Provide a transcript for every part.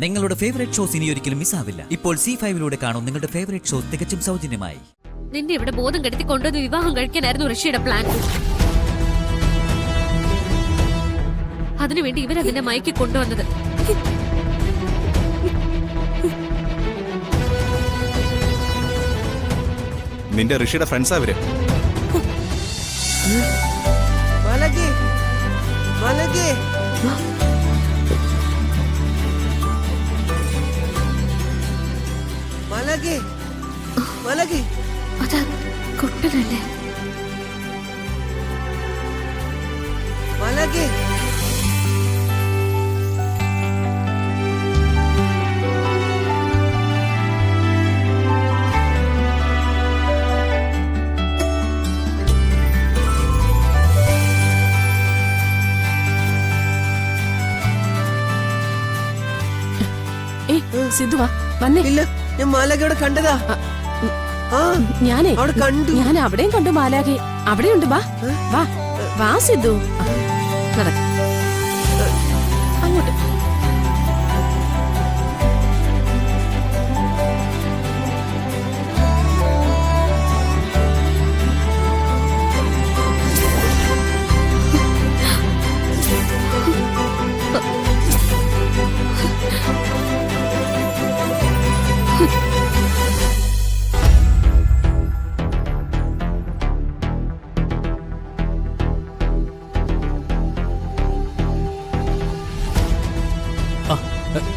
നിങ്ങളുടെ favourite shows ഇനി ഒരിക്കലും മിസ്സാവില്ല. ഇപ്പോൾ C5 കാണും നിങ്ങളുടെ ഫേവറേറ്റ് ഷോസ് തികച്ചും സൗജന്യമായി. നിന്നെ ഇവിടെ ബോധം കെടുത്തി കൊണ്ടുവന്ന് വിവാഹം കഴിക്കാനായിരുന്നു ഋഷിയുടെ പ്ലാൻ. അതിനുവേണ്ടി ഇവരതിനെ മയക്കി കൊണ്ടുവന്നത്. നിന്റെ ഋഷിയുടെ ഫ്രണ്ട്സാ അവര്. മലകി മലകി മലകി മലകി അതാ കുട്ടനല്ലേ? മലകി സിദ്ധു വാ വന്നേ. ഇല്ല, ഞാൻ മാലാഖയോടെ കണ്ടതാ. ഞാനേ അവിടെ കണ്ടു. ഞാൻ അവിടെയും കണ്ടു മാലാഖെ. അവിടെയുണ്ട്. വാ വാ വാ സിദ്ധു, നടക്ക അങ്ങോട്ട്.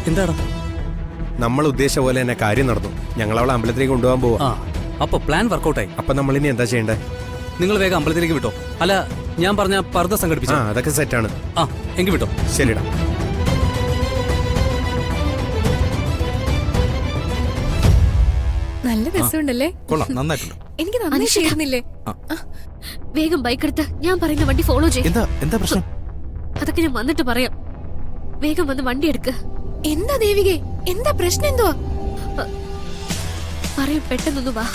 എന്താടാ? നമ്മൾ ഉദ്ദേശിച്ച പോലെ തന്നെ കാര്യം നടന്നു. ഞങ്ങൾ അവളെ അമ്പലത്തിലേക്ക് കൊണ്ടുപോകാൻ പോവാ. അപ്പൊ പ്ലാൻ വർക്കൗട്ടായി. അപ്പൊ നമ്മൾ ഇനി എന്താ ചെയ്യണ്ടേ? നിങ്ങൾ വേഗം അമ്പലത്തിലേക്ക് വിട്ടോ. അല്ല, ഞാൻ പറഞ്ഞ പർദ്ദ സംഘടിപ്പിച്ചു. അതൊക്കെ സെറ്റാണ്. എങ്കിൽ വിട്ടോ. ശരിടാ. നല്ല രസമുണ്ടല്ലേ? കൊള്ളാം, നന്നായിട്ടുണ്ട്. എനിക്ക് നന്നായി ചേരുന്നില്ലേ? വേഗം ബൈക്ക് എടുത്ത് ഞാൻ പറയുന്ന വണ്ടി ഫോളോ ചെയ്യും. എന്താ പ്രശ്നം? അതൊക്കെ ഞാൻ വന്നിട്ട് പറയാം. വേഗം വന്ന് വണ്ടി എടുക്ക്. എന്താ ദേവികെ, എന്താ പ്രശ്നം? എന്തുവാ പറയും, പെട്ടെന്നൊന്ന് വാ.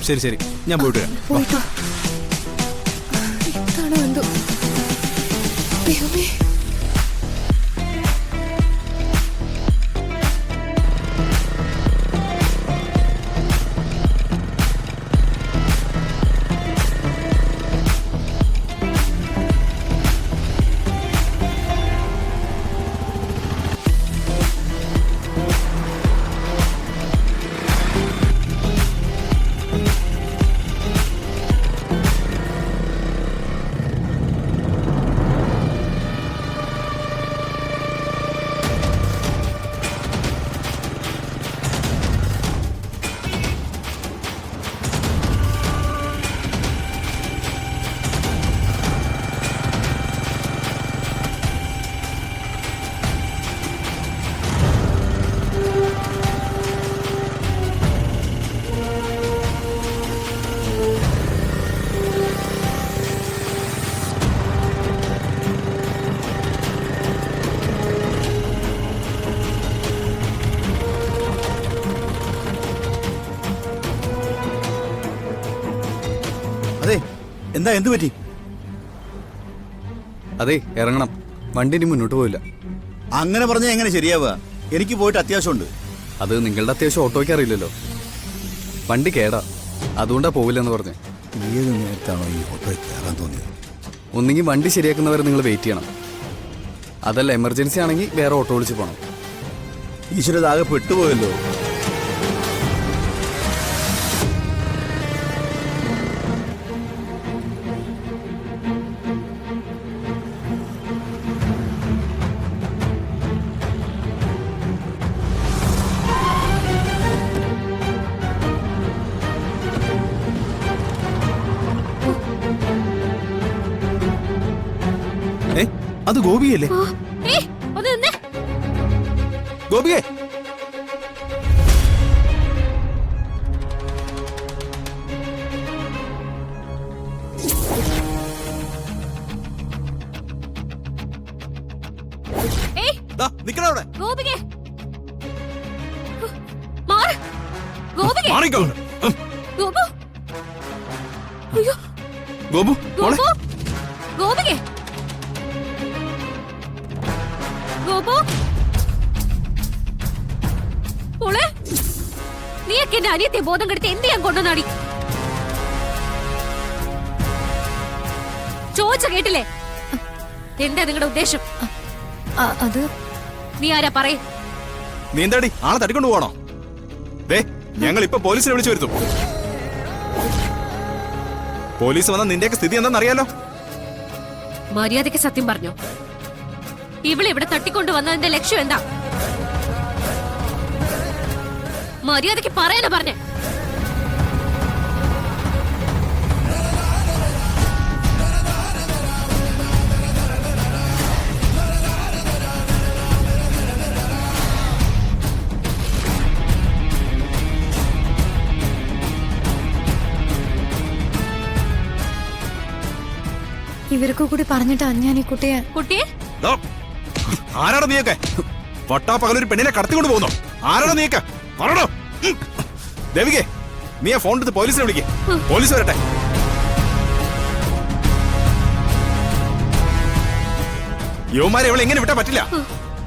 ശരി ശരി, ഞാൻ പോയിട്ട് വരാം. പോയിട്ടോ. എന്താണോ എന്തോ. ദൈവമേ. അതെ, എന്താ, എന്ത് പറ്റി? അതെ, ഇറങ്ങണം. വണ്ടി ഇനി മുന്നോട്ട് പോവില്ല. അങ്ങനെ പറഞ്ഞാൽ എങ്ങനെ ശരിയാവുക? എനിക്ക് പോയിട്ട് അത്യാവശ്യമുണ്ട്. അത് നിങ്ങളുടെ അത്യാവശ്യം ഓട്ടോയ്ക്ക് അറിയില്ലല്ലോ. വണ്ടി കേടാ, അതുകൊണ്ടാ പോവില്ലെന്ന് പറഞ്ഞേ. ഏത് നേരത്താണോ ഈ ഓട്ടോയിൽ കയറാൻ തോന്നിയത്? ഒന്നെങ്കിൽ വണ്ടി ശരിയാക്കുന്നവരെ നിങ്ങൾ വെയിറ്റ് ചെയ്യണം. അതല്ല എമർജൻസി ആണെങ്കിൽ വേറെ ഓട്ടോ വിളിച്ച് പോകണം. ഈശ്വരതാകെ പെട്ടുപോയല്ലോ. അത് ഗോപിയല്ലേ? ഒന്ന് നിന്നേ. ഗോപിയെ, നിക്കണവിടെ. ഗോപികെ, മാറ്. ഗോപികെ, മാറിക്കോ. ഗോപു. അയ്യോ, ഗോപു, മോളെ. ഗോപു, ഗോപികെ, ഗോപു. നിനക്ക് എന്റെ അനിയത്തെ ബോധം കെടുത്തി എന്ത് ചെയ്യാൻ കൊണ്ടുവന്നാടി? ചോദിച്ച കേട്ടില്ലേ? എന്താ നിങ്ങളുടെ ഉദ്ദേശം? അത് നീ ആരാ പറയേ? നീ എന്താടി ആളെ തട്ടിക്കൊണ്ട് പോകണോ? ദേ ഞങ്ങൾ ഇപ്പൊ പോലീസിനെ വിളിച്ചു വരുത്തും. പോലീസ് വന്ന നിന്റെയൊക്കെ സ്ഥിതി എന്താണെന്നറിയാലോ. മര്യാദയ്ക്ക് സത്യം പറഞ്ഞോ. ഇവളെ ഇവിടെ തട്ടിക്കൊണ്ടു വന്നതിന്റെ ലക്ഷ്യം എന്താ? മര്യാദയ്ക്ക് പറയാനാ പറഞ്ഞേ. ഇവർക്ക് കൂടി പറഞ്ഞിട്ടാ ഞാൻ ഈ കുട്ടിയെ. കുട്ടിയെ ദോ, ആരാടാ നീയൊക്കെ? വട്ടാ പകലൊരു പെണ്ണിനെ കടത്തിക്കൊണ്ട് പോകുന്നോ? ആരാടാ നീയൊക്കെ? പറയണോ? ദേവികേ, നീ ആ ഫോൺ എടുത്ത് പോലീസിനെ വിളിക്കേ. പോലീസ് വരട്ടെ. യുവമാരെ അവളെ എങ്ങനെ വിട്ടാ പറ്റില്ല.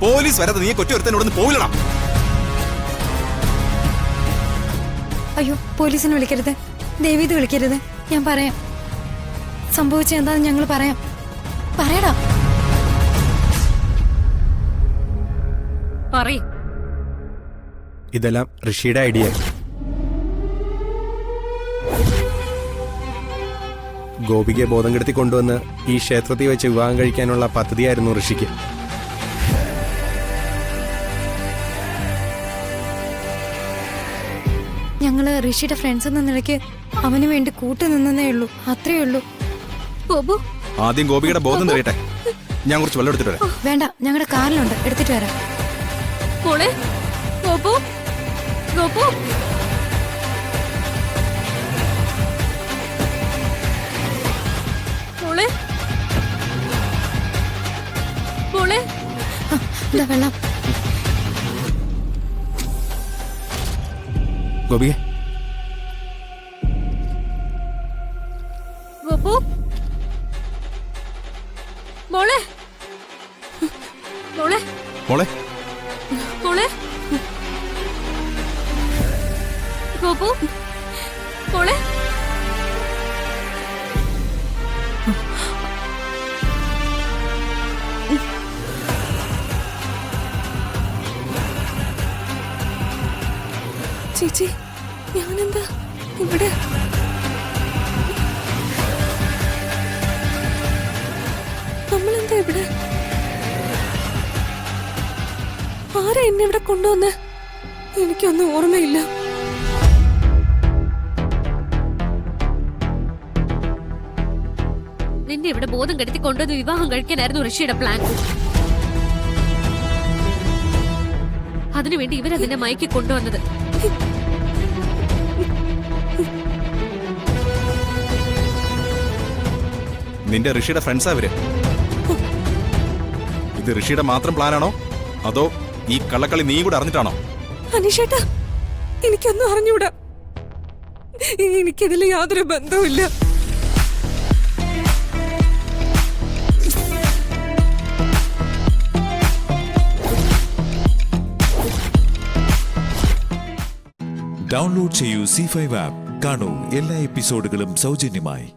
പോലീസ് വരാതെ നീ കൊറ്റൊരുത്തനോടൊന്ന് പോവില്ലടാ. അയ്യോ, പോലീസിനെ വിളിക്കരുത്, ദേവീത് വിളിക്കരുത്. ഞാൻ പറയാം, സംഭവിച്ച എന്താന്ന് ഞങ്ങൾ പറയാം. പറയടാ. പറയ്. ഇതെല്ലാം ഋഷിയുടെ ഐഡിയ. ഗോപികയെ ബോധം കെടുത്തി കൊണ്ടുവന്ന് ഈ ക്ഷേത്രത്തിൽ വെച്ച് വിവാഹം കഴിക്കാനുള്ള പദ്ധതിയായിരുന്നു ഋഷിക്ക്. ഞങ്ങള് ഋഷിയുടെ ഫ്രണ്ട്സ് എന്ന നിലയ്ക്ക് അവന് വേണ്ടി കൂട്ടുനിന്നേ ഉള്ളൂ, അത്രേ ഉള്ളൂ. ബോബു, ആദ്യം ഗോപികയുടെ ബോധം തെളിയട്ടെ. ഞാൻ കുറച്ച് വെള്ളം എടുത്തിട്ട് വരാം. വേണ്ട, ഞങ്ങളുടെ കാറിലുണ്ട്, എടുത്തിട്ട് വരാം. മോളെ, ബോബു, ബോബു. മോളെ, മോളെ. ഇതാ വെള്ളം. ഗോപിക, ബോബു, മോളെ, മോളെ, മോളെ, മോളെ, ബോബു, മോളെ. ചേച്ചി, ഞാനെന്താ ഇവിടെ? നമ്മളെന്താ ഇവിടെ? ആരാ എന്നെ ഇവിടെ കൊണ്ടുവന്ന്? എനിക്കൊന്നും ഓർമ്മയില്ല. നിന്നെ ഇവിടെ ബോധം കെടുത്തി കൊണ്ടുവന്ന് വിവാഹം കഴിക്കാനായിരുന്നു ഋഷിയുടെ പ്ലാൻ. അതിനുവേണ്ടി ഇവരതിനെ മയക്കി കൊണ്ടുവന്നത്. നിന്റെ ഋഷിയുടെ ഫ്രണ്ട്സാ അവര്. ഇത് ഋഷിയുടെ മാത്രം പ്ലാനാണോ അതോ ഈ കള്ളക്കളി നീ കൂടെ അറിഞ്ഞിട്ടാണോ? അനീഷേട്ടാ, എനിക്കൊന്നും അറിഞ്ഞൂടാ. എനിക്കിതിൽ യാതൊരു ബന്ധവുമില്ല. ഡൗൺലോഡ് ചെയ്യൂ C5 ആപ്പ്. കാണൂ എല്ലാ എപ്പിസോഡുകളും സൗജന്യമായി.